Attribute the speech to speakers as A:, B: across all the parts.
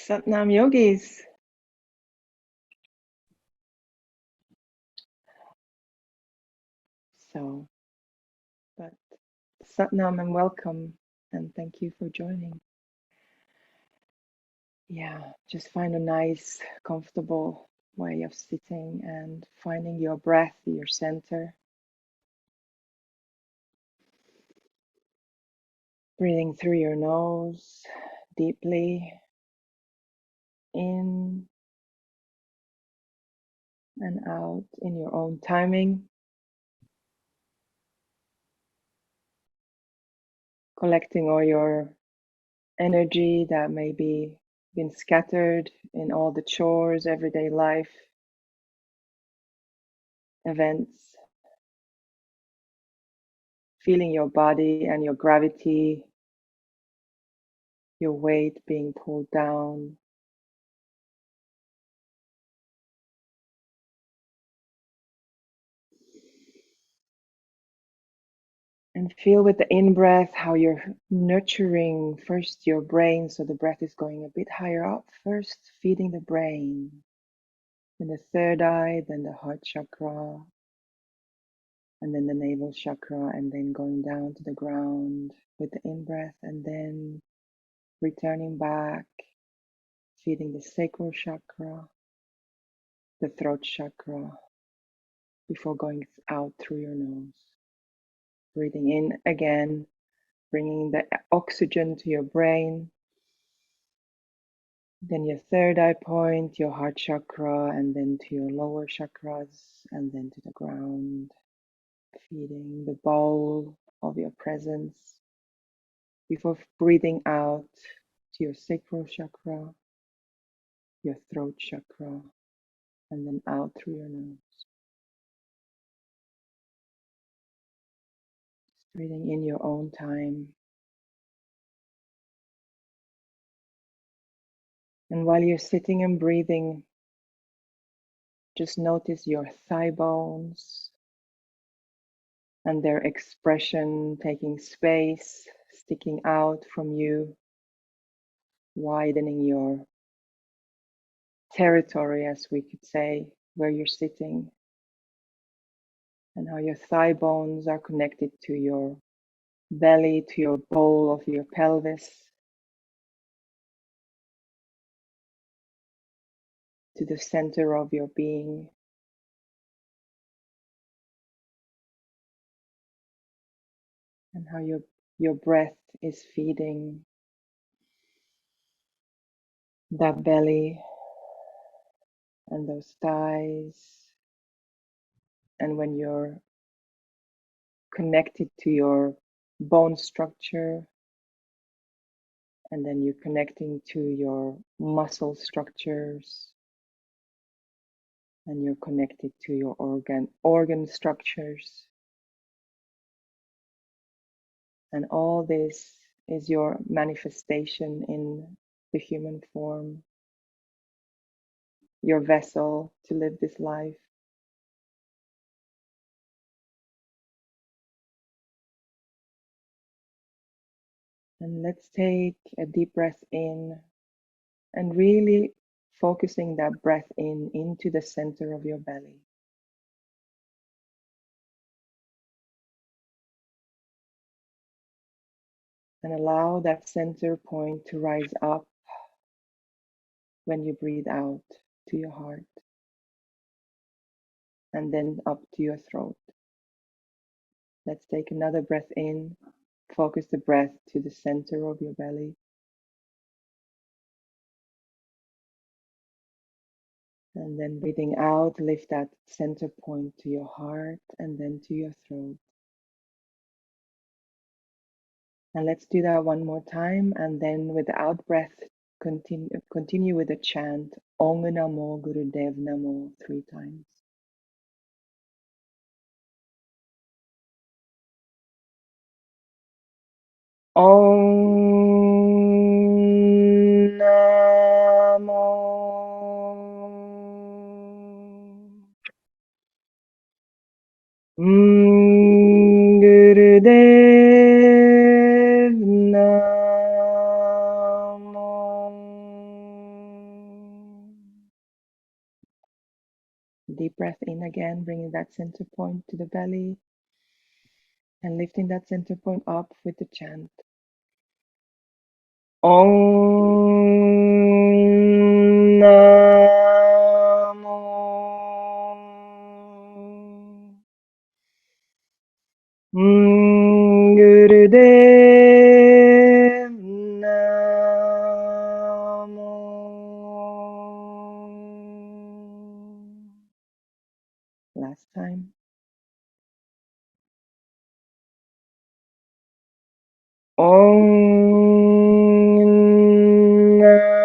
A: Satnam Yogis. So, but Satnam and welcome, and thank you for joining. Yeah, just find a nice, comfortable way of sitting and finding your breath, your center. Breathing through your nose deeply in and out in your own timing. Collecting all your energy that may be been scattered in all the chores, everyday life, events. Feeling your body and your gravity, your weight being pulled down. And feel with the in-breath how you're nurturing first your brain, so the breath is going a bit higher up first, feeding the brain. Then the third eye, then the heart chakra, and then the navel chakra, and then going down to the ground with the in-breath, and then returning back, feeding the sacral chakra, the throat chakra, before going out through your nose. Breathing in again, bringing the oxygen to your brain. Then your third eye point, your heart chakra, and then to your lower chakras, and then to the ground. Feeding the bowl of your presence before breathing out to your sacral chakra, your throat chakra, and then out through your nose. Breathing in your own time. And while you're sitting and breathing, just notice your thigh bones and their expression taking space, sticking out from you, widening your territory, as we could say, where you're sitting, and how your thigh bones are connected to your belly, to your bowl of your pelvis, to the center of your being. And how your breath is feeding that belly and those thighs. And when you're connected to your bone structure, and then you're connecting to your muscle structures, and you're connected to your organ structures. And all this is your manifestation in the human form, your vessel to live this life. And let's take a deep breath in and really focusing that breath in into the center of your belly. And allow that center point to rise up when you breathe out to your heart, and then up to your throat. Let's take another breath in. Focus the breath to the center of your belly. And then breathing out, lift that center point to your heart and then to your throat. And let's do that one more time. And then with the out breath, continue with the chant Om Namo Gurudev Namo 3 times. Om Namo Gurudev Namo Deep breath in again, bringing that center point to the belly and lifting that center point up with the chant. Om Namo Gurudev Namo. Last time. Om Namo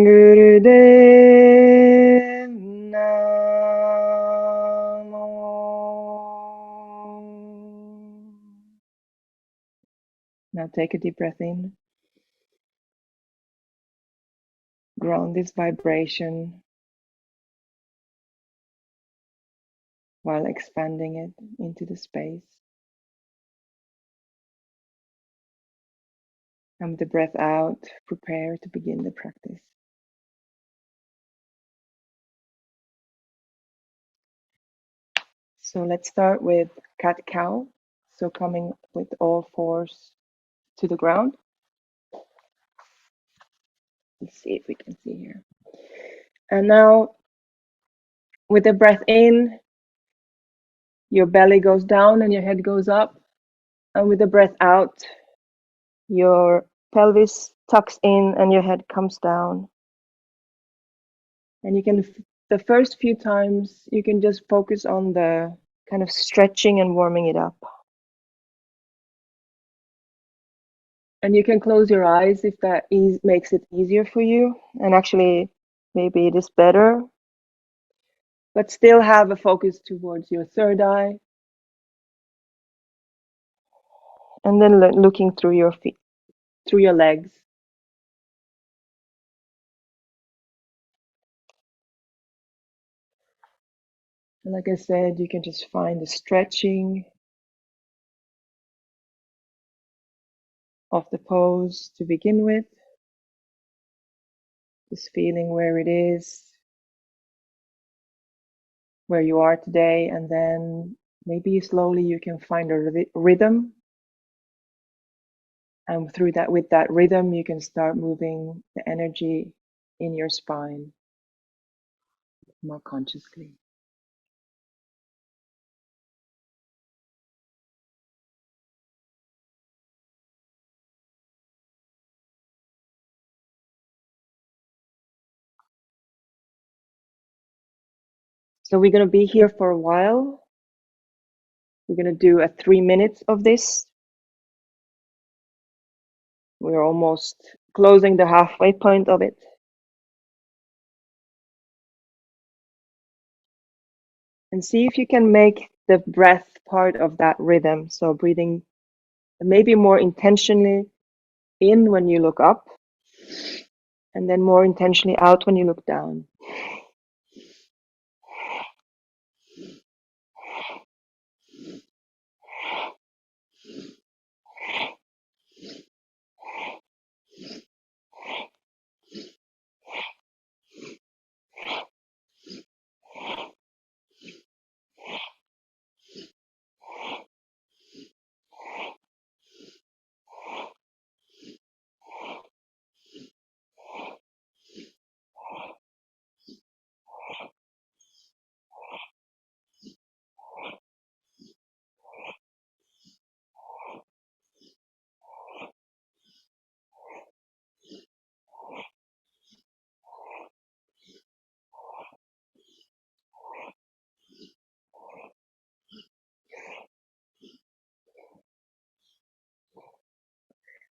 A: Gurudev Namo. Now take a deep breath in. Ground this vibration while expanding it into the space. And with the breath out, prepare to begin the practice. So let's start with cat-cow. So coming with all fours to the ground. Let's see if we can see here. And now with the breath in, your belly goes down and your head goes up. And with the breath out, your pelvis tucks in and your head comes down. And you can, the first few times, you can just focus on the kind of stretching and warming it up. And you can close your eyes if that makes it easier for you. And actually, maybe it is better. But still have a focus towards your third eye. And then looking through your feet, through your legs. And like I said, you can just find the stretching of the pose to begin with. Just feeling where it is, where you are today, and then maybe slowly you can find a rhythm. And through that, with that rhythm, you can start moving the energy in your spine more consciously. So we're going to be here for a while. We're going to do a 3 minutes of this. We're almost closing the halfway point of it. And see if you can make the breath part of that rhythm. So breathing maybe more intentionally in when you look up, and then more intentionally out when you look down.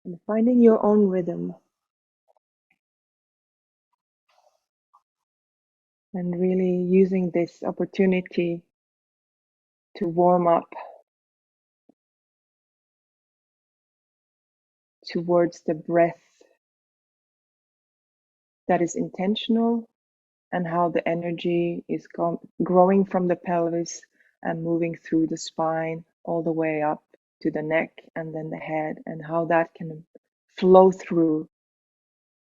A: And finding your own rhythm. And really using this opportunity to warm up towards the breath that is intentional, and how the energy is growing from the pelvis and moving through the spine all the way up to the neck and then the head, and how that can flow through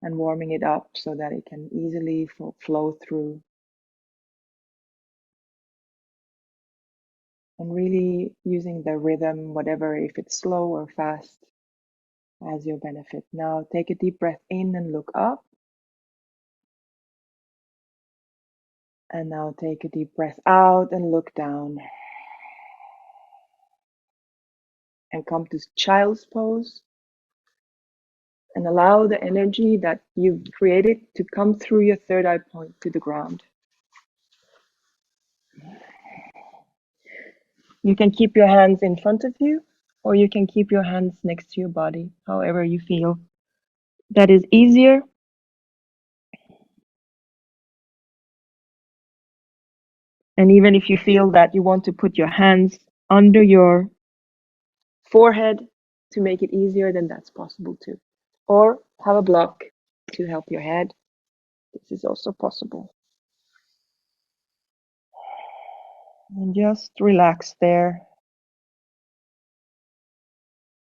A: and warming it up so that it can easily flow through. And really using the rhythm, whatever, if it's slow or fast, as your benefit. Now take a deep breath in and look up. And now take a deep breath out and look down. And come to child's pose. And allow the energy that you've created to come through your third eye point to the ground. You can keep your hands in front of you, or you can keep your hands next to your body, however you feel that is easier. And even if you feel that you want to put your hands under your forehead to make it easier, then that's possible too. Or have a block to help your head. This is also possible. And just relax there.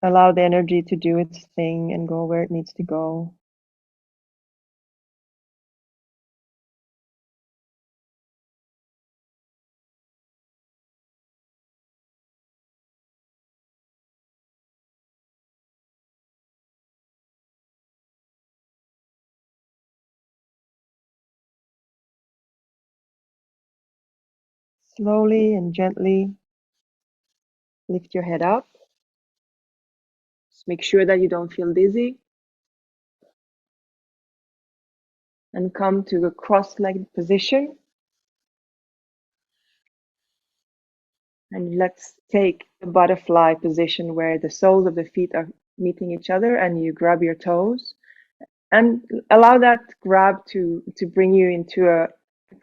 A: Allow the energy to do its thing and go where it needs to go. Slowly and gently lift your head up. Just make sure that you don't feel dizzy. And come to a cross-legged position. And let's take the butterfly position where the soles of the feet are meeting each other and you grab your toes. And allow that grab to bring you into a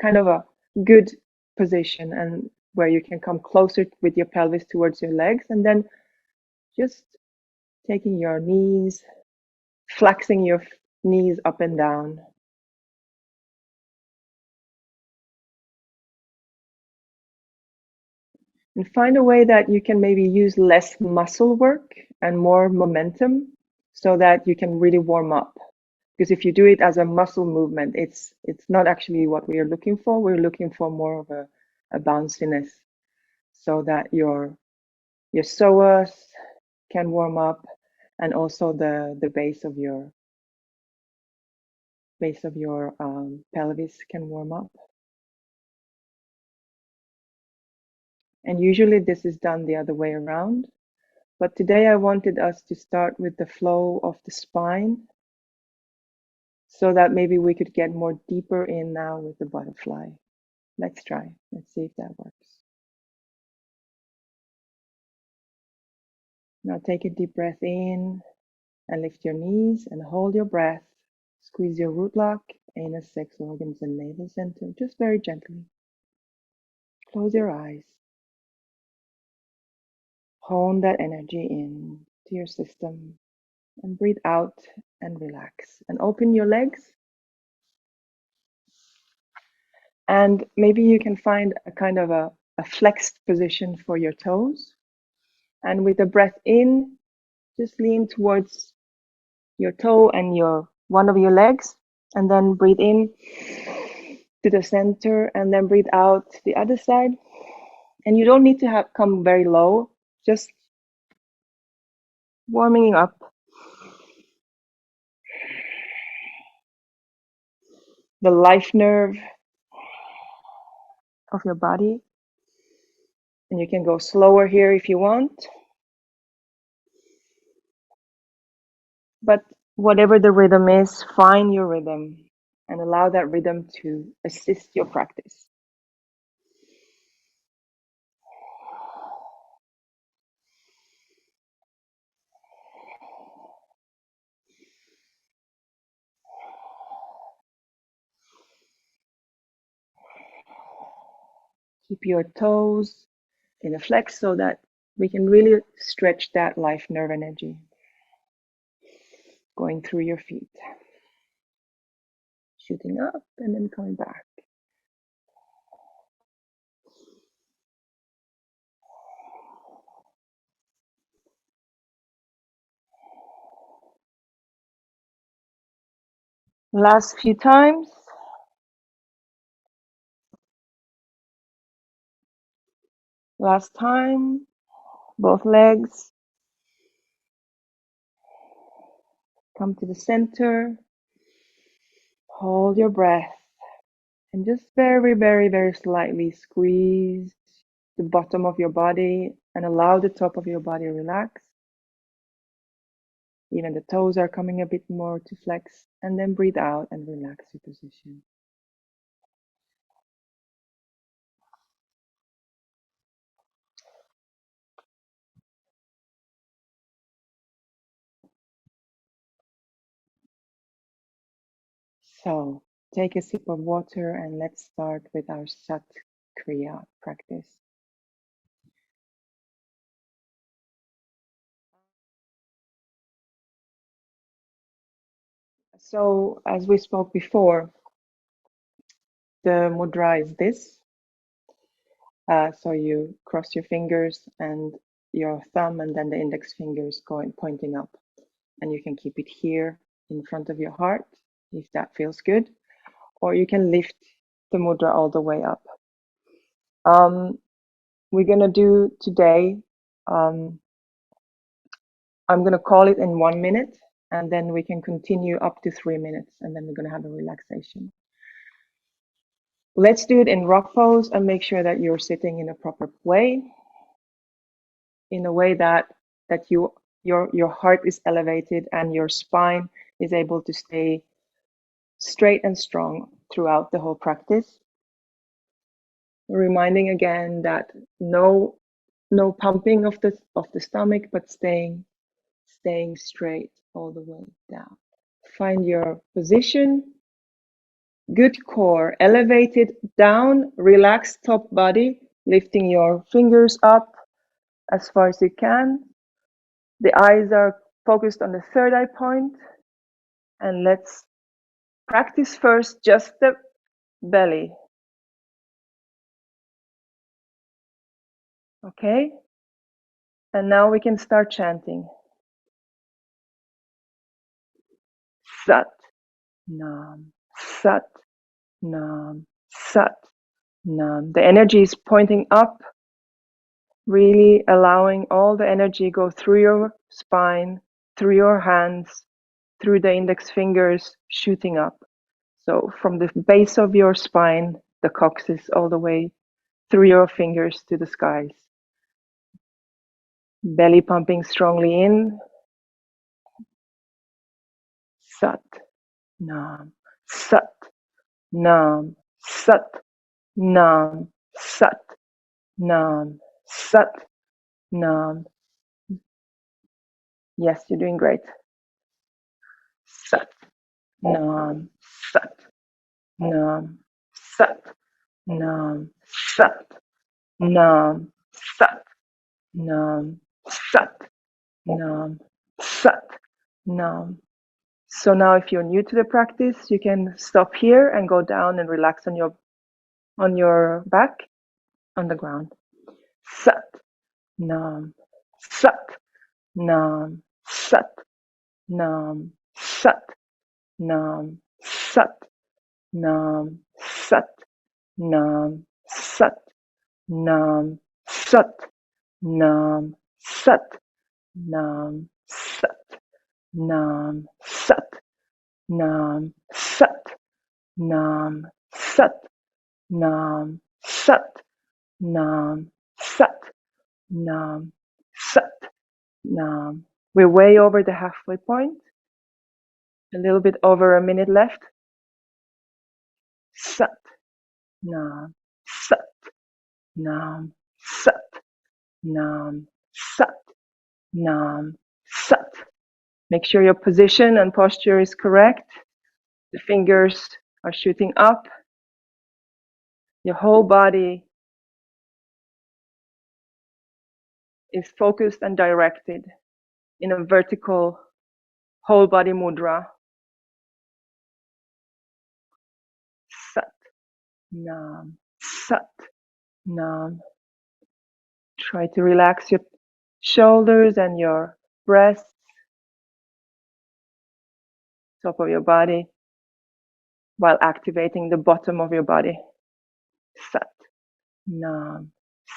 A: kind of a good position, and where you can come closer with your pelvis towards your legs, and then just taking your knees, flexing your knees up and down. And find a way that you can maybe use less muscle work and more momentum so that you can really warm up. Because if you do it as a muscle movement, it's not actually what we are looking for. We're looking for more of a bounciness so that your psoas can warm up, and also the base of your pelvis can warm up. And usually this is done the other way around. But today I wanted us to start with the flow of the spine so that maybe we could get more deeper in now with the butterfly. Let's try. Let's see if that works. Now take a deep breath in and lift your knees and hold your breath. Squeeze your root lock, anus, sex organs, and navel center, just very gently. Close your eyes. Hone that energy in to your system and breathe out and relax. And open your legs. And maybe you can find a kind of a flexed position for your toes. And with the breath in, just lean towards your toe and one of your legs. And then breathe in to the center and then breathe out to the other side. And you don't need to come very low, just warming up. The life nerve of your body. And you can go slower here if you want. But whatever the rhythm is, find your rhythm and allow that rhythm to assist your practice. Keep your toes in a flex so that we can really stretch that life nerve energy going through your feet. Shooting up and then coming back. Last few times. Last time. Both legs. Come to the center. Hold your breath. And just very, very, very slightly squeeze the bottom of your body and allow the top of your body to relax. Even the toes are coming a bit more to flex. And then breathe out and relax your position. So take a sip of water and let's start with our Sat Kriya practice. So as we spoke before, the mudra is this. So you cross your fingers and your thumb and then the index fingers pointing up. And you can keep it here in front of your heart if that feels good. Or you can lift the mudra all the way up. We're going to do today, I'm going to call it in 1 minute, and then we can continue up to 3 minutes, and then we're going to have a relaxation. Let's do it in rock pose and make sure that you're sitting in a proper way, in a way that your heart is elevated and your spine is able to stay straight and strong throughout the whole practice. Reminding again that no pumping of the stomach, but staying straight all the way down. Find your position. Good core, elevated down, relaxed top body, lifting your fingers up as far as you can. The eyes are focused on the third eye point. And let's practice first just the belly. Okay? And now we can start chanting. Sat, Nam, Sat, Nam, Sat, Nam. The energy is pointing up, really allowing all the energy go through your spine, through your hands, through the index fingers, shooting up. So from the base of your spine, the coccyx, all the way through your fingers to the skies. Belly pumping strongly in. Sat, Nam, Sat, Nam, Sat, Nam, Sat, Nam, Sat, Nam. Yes, you're doing great. Sat, Nam, Sat, Nam, Sat, Nam, Sat, Nam, Sat, Nam, Sat, Nam, Sat, Nam. So now if you're new to the practice, you can stop here and go down and relax on your back on the ground. Sat, Nam, Sat, Nam, Sat, Nam, Sat, Nam, Sat, Nam, Sat, Nam, Sat, Nam, Sat, Nam, Sat, Nam, Sat, Nam, Sat, Nam, Sat, Nam, Sat, Nam, Sat, Nam, Sat, Nam, Sat, Nam. We're way over the halfway point. A little bit over a minute left. Sat, Nam, Sat, Nam, Sat, Nam, Sat, Nam, Sat. Make sure your position and posture is correct. The fingers are shooting up. Your whole body is focused and directed in a vertical whole body mudra. Sat, Nam, Sat, Nam. Try to relax your shoulders and your breasts, top of your body. while activating the bottom of your body. Sat, Nam,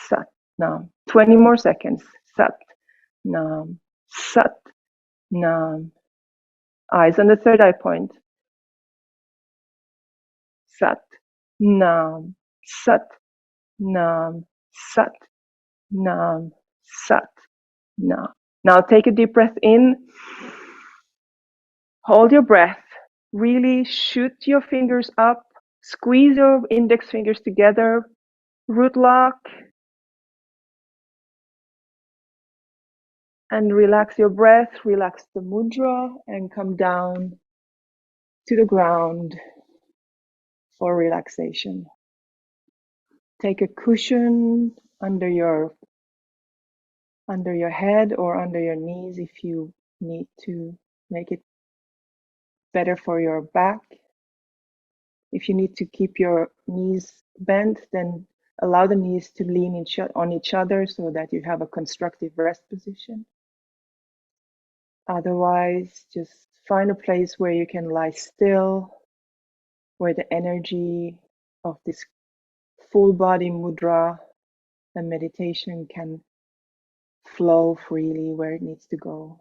A: Sat, Nam. 20 more seconds. Sat, Nam, Sat, Nam. Eyes on the third eye point. Sat, Nam, Sat, Nam, Sat, Nam, Sat, Nam. Now take a deep breath in. Hold your breath. Really shoot your fingers up. Squeeze your index fingers together. Root lock. And relax your breath. Relax the mudra and come down to the ground for relaxation. Take a cushion under your head or under your knees if you need to make it better for your back. If you need to keep your knees bent, then allow the knees to lean on each other so that you have a constructive rest position. Otherwise, just find a place where you can lie still, where the energy of this full body mudra and meditation can flow freely where it needs to go.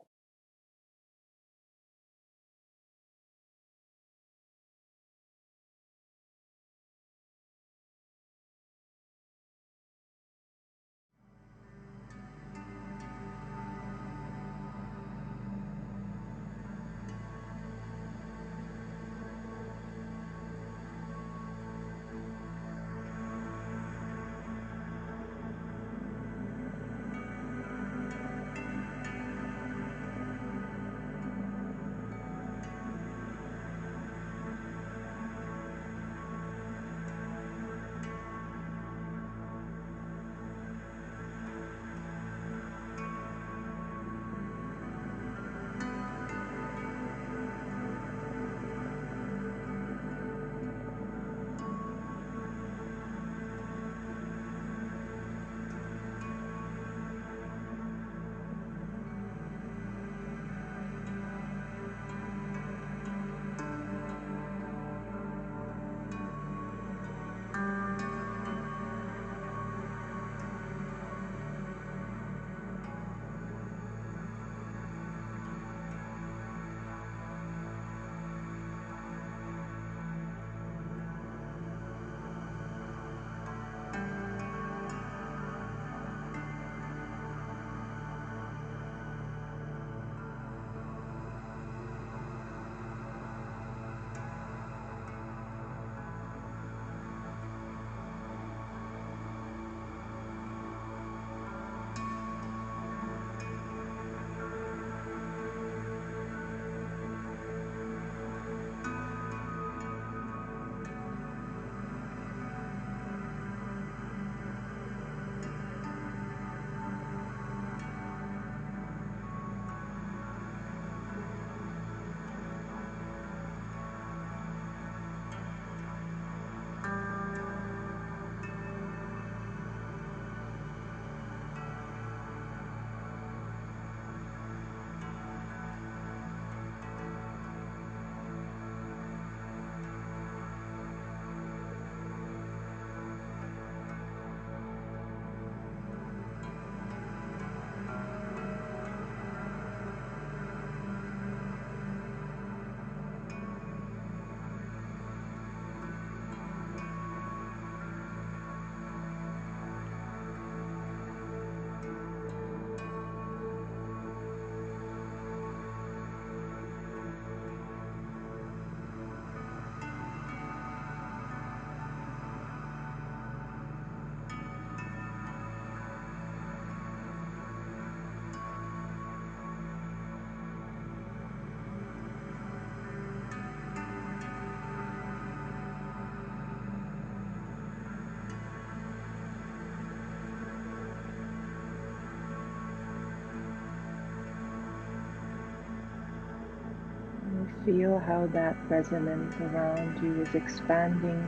A: Feel how that resonance around you is expanding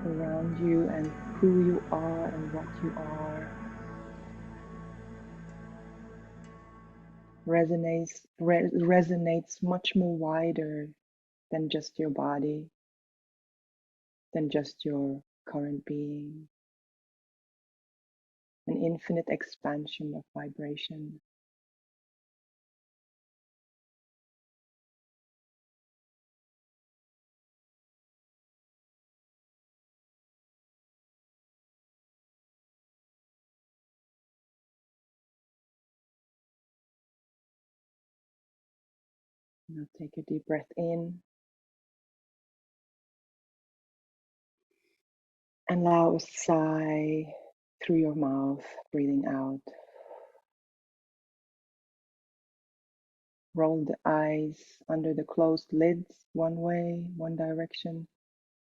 A: around you and who you are and what you are. Resonates much more wider than just your body, than just your current being, an infinite expansion of vibration. Now take a deep breath in and allow a sigh through your mouth, breathing out. Roll the eyes under the closed lids one way, one direction,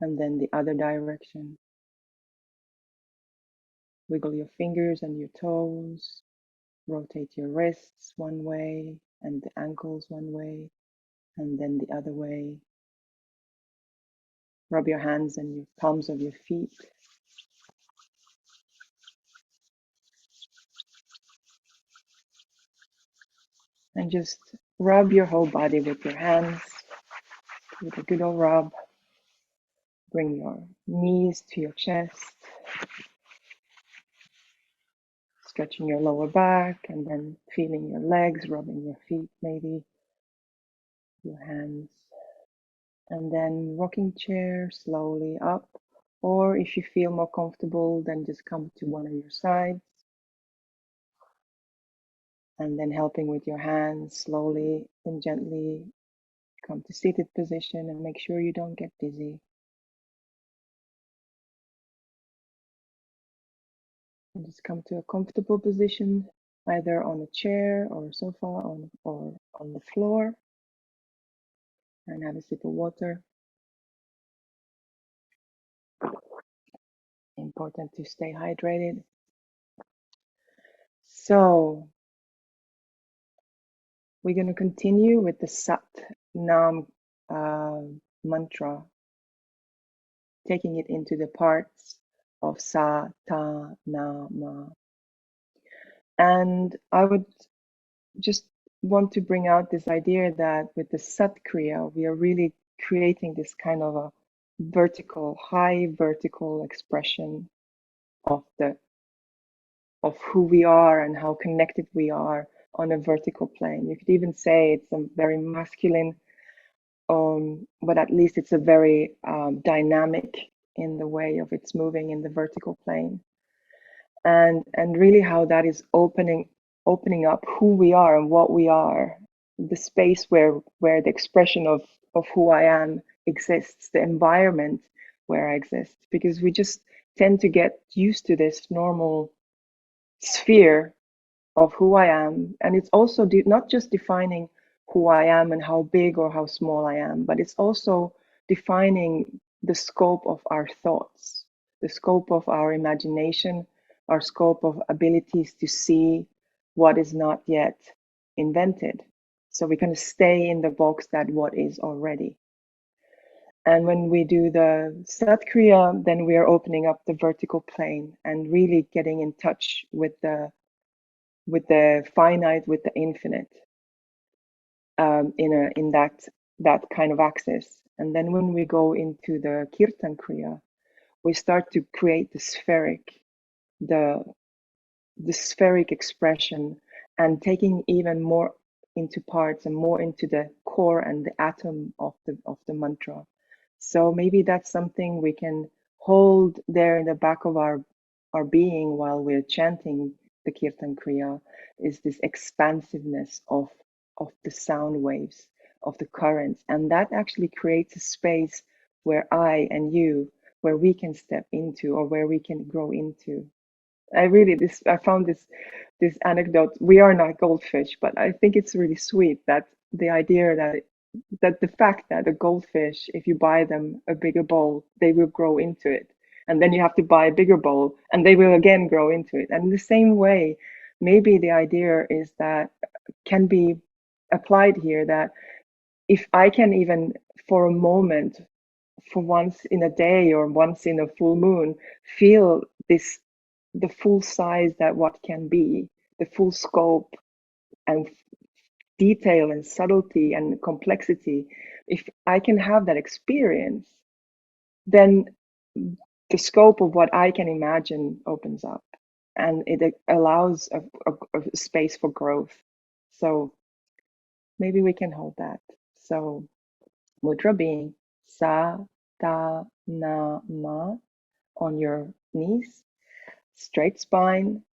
A: and then the other direction. Wiggle your fingers and your toes. Rotate your wrists one way and the ankles one way, and then the other way. Rub your hands and your palms of your feet. And just rub your whole body with your hands. With a good old rub. Bring your knees to your chest. Stretching your lower back and then feeling your legs, rubbing your feet maybe, your hands. And then rocking chair slowly up. Or if you feel more comfortable, then just come to one of your sides. And then helping with your hands, slowly and gently come to seated position and make sure you don't get dizzy. And just come to a comfortable position, either on a chair or a sofa or on the floor. And have a sip of water. Important to stay hydrated. So we're going to continue with the Sat Nam mantra, taking it into the parts of Sa, Ta, Na, Ma. And I would just want to bring out this idea that with the Sat Kriya, we are really creating this kind of a vertical, high vertical expression of who we are and how connected we are on a vertical plane. You could even say it's a very masculine, but at least it's a very dynamic in the way of it's moving in the vertical plane. And really how that is opening up who we are and what we are, the space where the expression of who I am exists, the environment where I exist, because we just tend to get used to this normal sphere of who I am. And it's also not just defining who I am and how big or how small I am, but it's also defining the scope of our thoughts, the scope of our imagination, our scope of abilities to see what is not yet invented. So we kind of stay in the box that what is already. And when we do the Sat Kriya, then we are opening up the vertical plane and really getting in touch with the finite, with the infinite, in that kind of axis. And then when we go into the Kirtan Kriya, we start to create the spheric expression, and taking even more into parts and more into the core and the atom of the mantra. So maybe that's something we can hold there in the back of our being while we're chanting the Kirtan Kriya, is this expansiveness of the sound waves, of the currents. And that actually creates a space where I and you, where we can step into or where we can grow into. I found this anecdote. We are not goldfish, but I think it's really sweet that the idea that the fact that a goldfish, if you buy them a bigger bowl, they will grow into it. And then you have to buy a bigger bowl and they will again grow into it. And in the same way, maybe the idea is that can be applied here, that if I can even for a moment, for once in a day or once in a full moon, feel the full size that what can be, the full scope, and detail and subtlety and complexity, if I can have that experience, then the scope of what I can imagine opens up, and it allows a space for growth. So maybe we can hold that. So mudra being sa, ta, na, ma on your knees, straight spine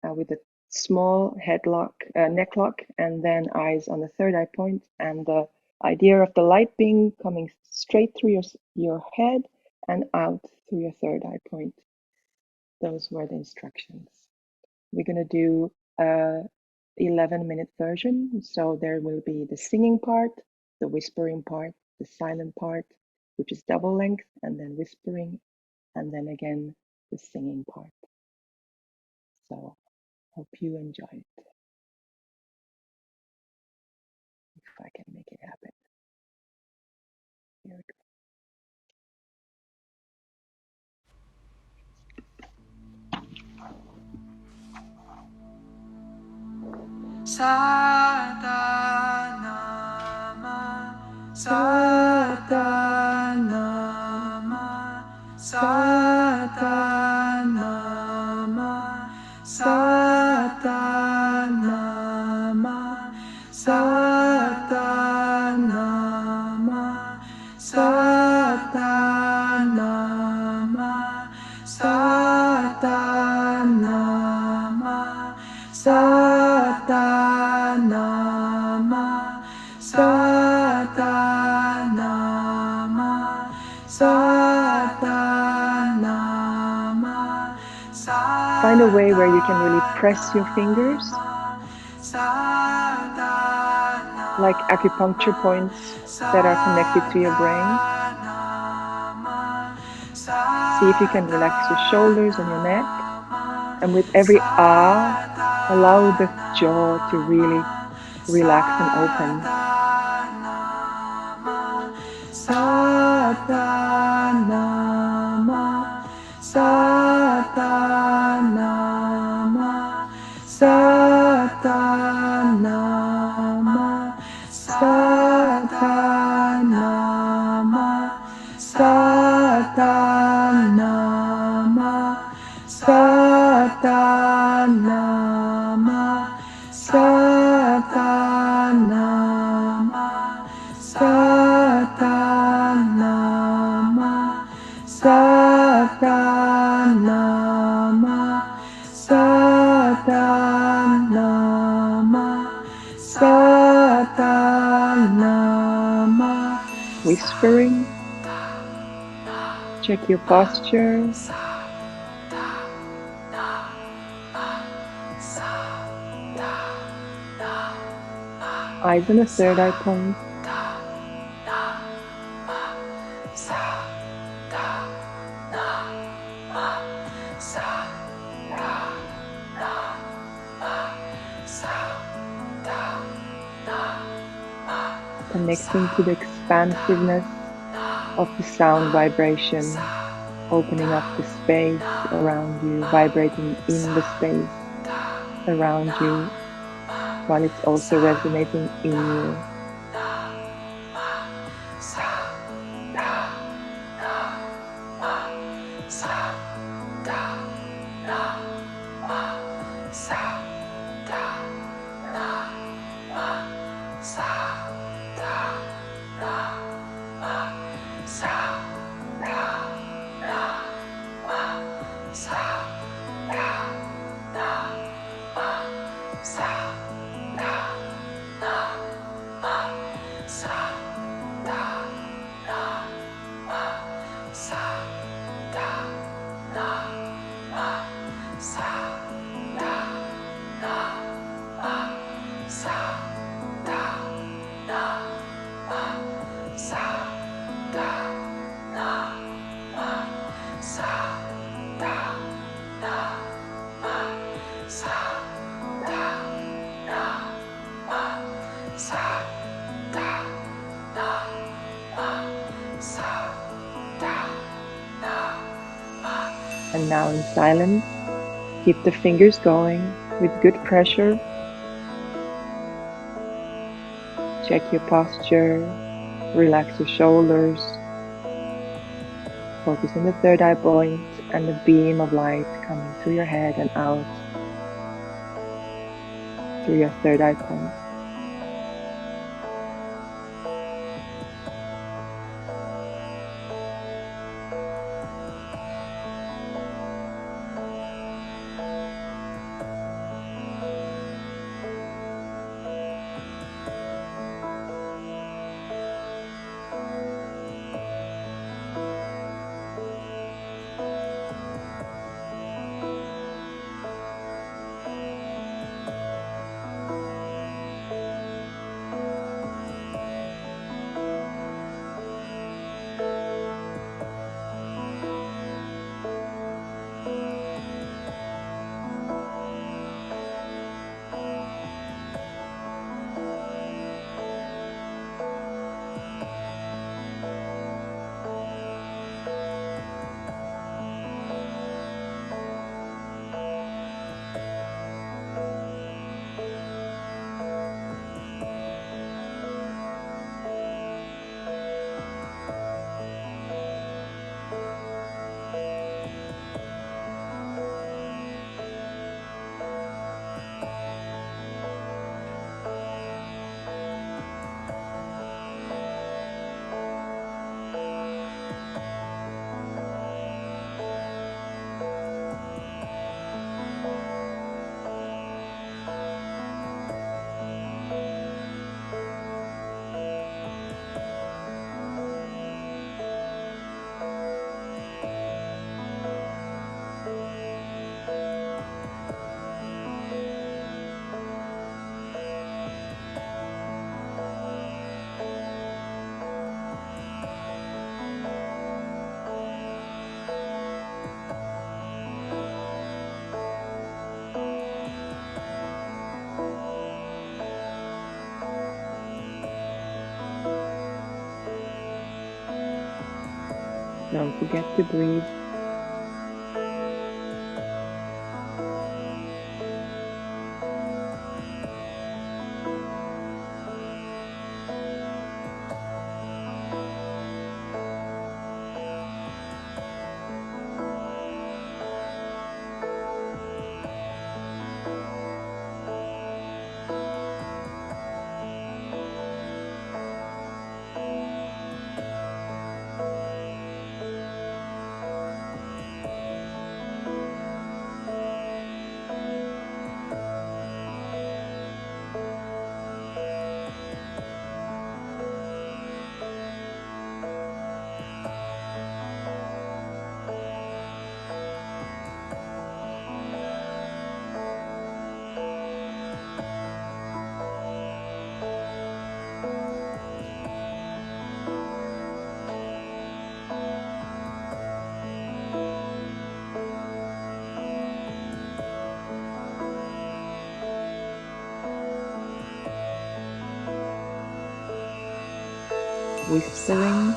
A: with a small headlock, neck lock, and then eyes on the third eye point, and the idea of the light being coming straight through your head and out through your third eye point. Those were the instructions. We're going to do a 11-minute version. So there will be the singing part, the whispering part, the silent part, which is double length, and then whispering, and then again the singing part. So hope you enjoy it. If I can make it happen. Here we go.
B: Satanama, Satanama, Satanama, Satanama, Satanama, Satanama, Satanama, Satanama, Satanama, Satanama.
A: Find a way where you can really press your fingers like acupuncture points that are connected to your brain. See if you can relax your shoulders and your neck. And with every ah, allow the jaw to really relax and open.
B: Satanama, Satanama, Satanama, Satanama, Satanama, Satanama, Satanama, Satanama, Satanama, Satanama, Satanama.
A: Whispering. Check your posture. Eyes on the third eye point. Connecting to the expansiveness of the sound vibration, opening up the space around you, vibrating in the space around you, while it's also resonating in you. And now in silence, keep the fingers going with good pressure. Check your posture, relax your shoulders. Focus on the third eye point and the beam of light coming through your head and out through your third eye point. Don't forget to breathe. Whispering.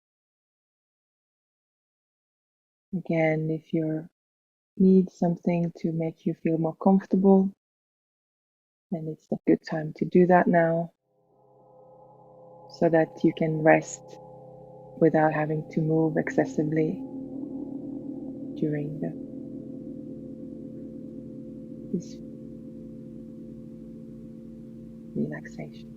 A: Again, if you need something to make you feel more comfortable, then it's a good time to do that now, so that you can rest without having to move excessively during this relaxation.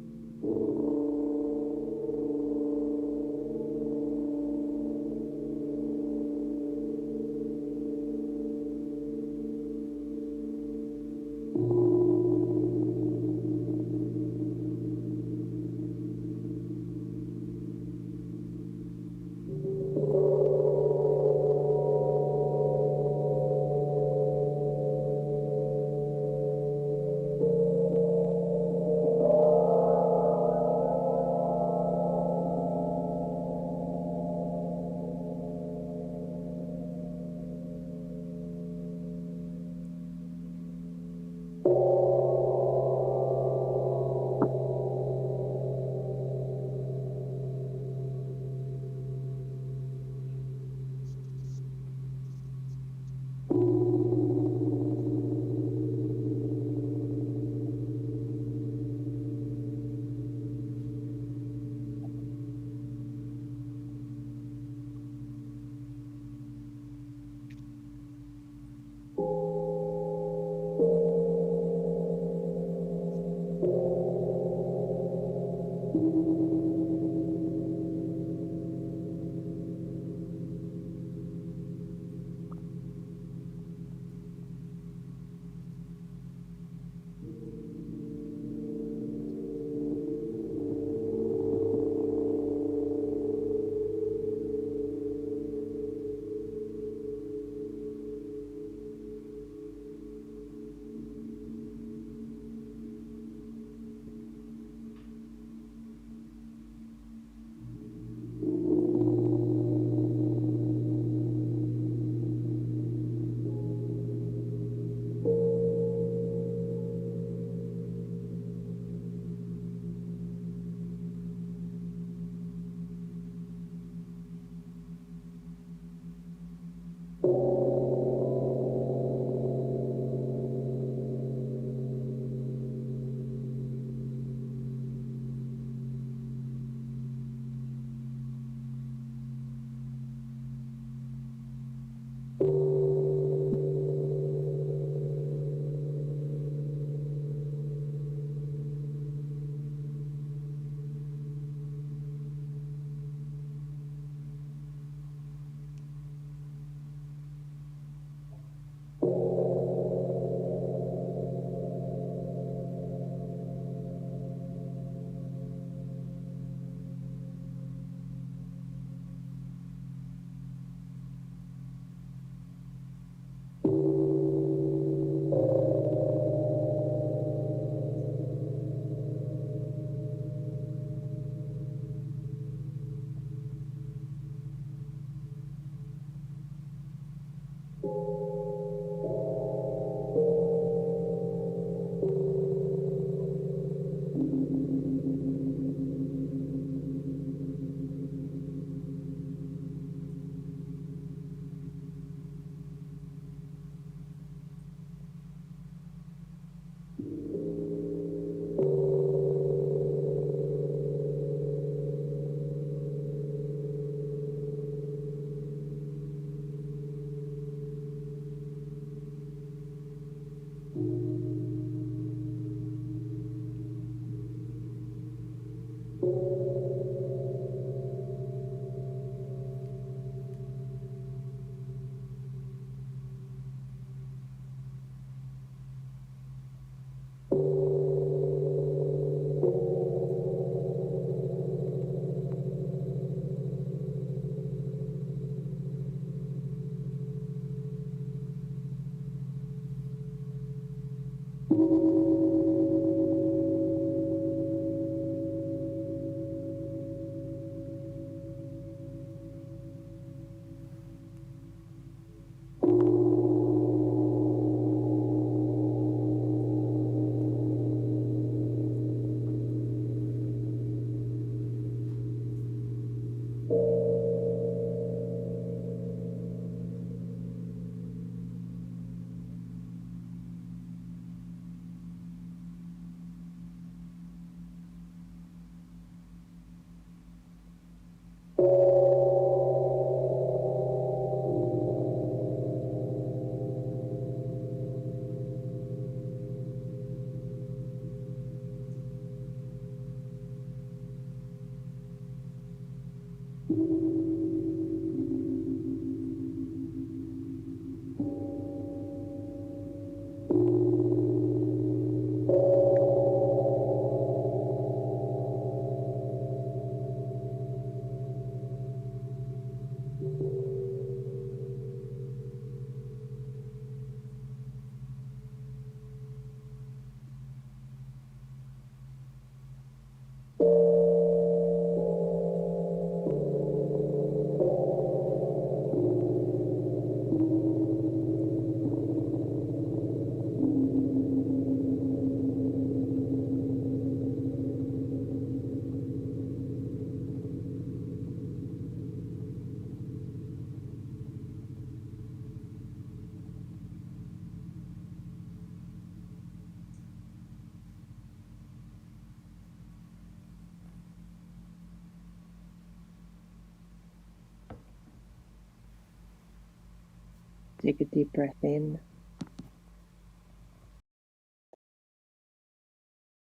A: Take a deep breath in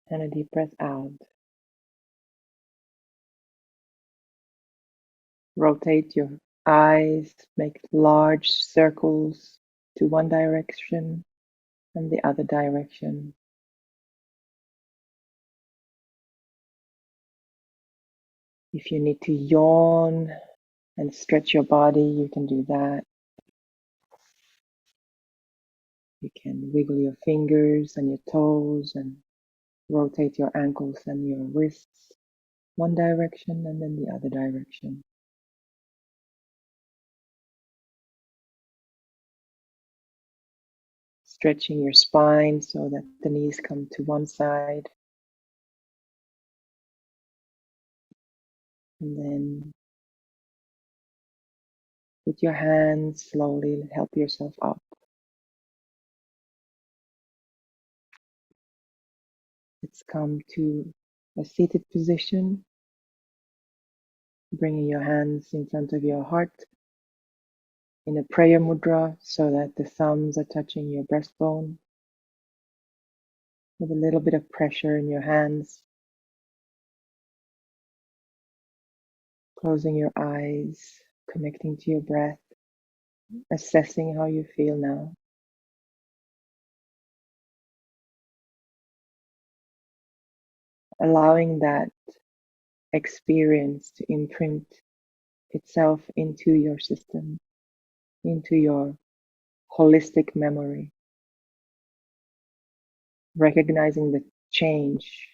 A: and a deep breath out. Rotate your eyes, make large circles to one direction and the other direction. If you need to yawn and stretch your body, you can do that. You can wiggle your fingers and your toes and rotate your ankles and your wrists one direction and then the other direction. Stretching your spine so that the knees come to one side. And then with your hands, slowly help yourself up. Let's come to a seated position, bringing your hands in front of your heart in a prayer mudra so that the thumbs are touching your breastbone with a little bit of pressure in your hands. Closing your eyes, connecting to your breath, assessing how you feel now. Allowing that experience to imprint itself into your system, into your holistic memory. Recognizing the change,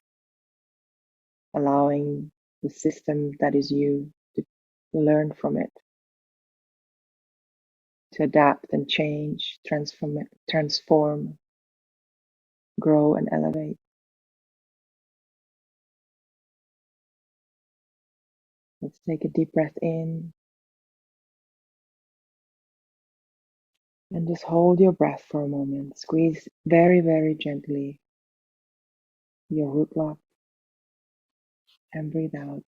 A: allowing the system that is you to learn from it, to adapt and change, transform, grow, and elevate. Let's take a deep breath in and just hold your breath for a moment. Squeeze very, very gently your root lock and breathe out.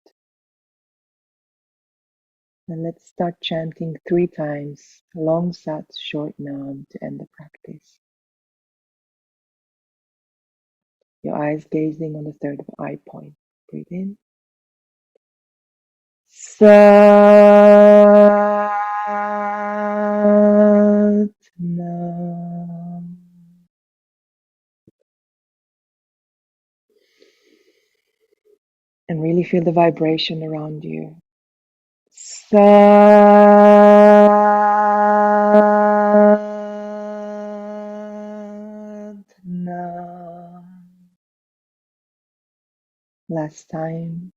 A: And let's start chanting 3 times long sat short nam to end the practice. Your eyes gazing on the third eye point. Breathe in. Sat Nam. And really feel the vibration around you. Sat Nam. Last time.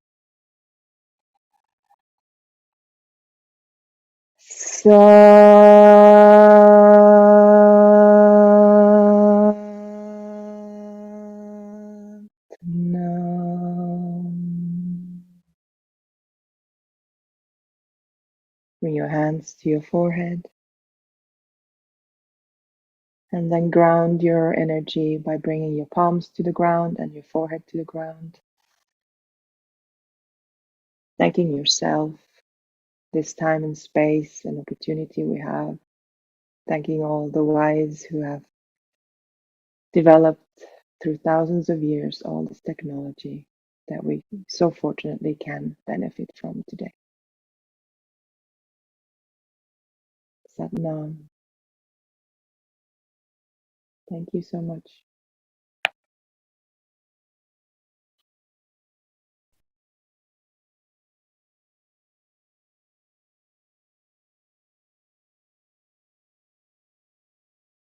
A: Sat Nam. Bring your hands to your forehead and then ground your energy by bringing your palms to the ground and your forehead to the ground. Thanking yourself, this time and space and opportunity we have. Thanking all the wise who have developed through thousands of years all this technology that we so fortunately can benefit from today. Sat Nam. Thank you so much.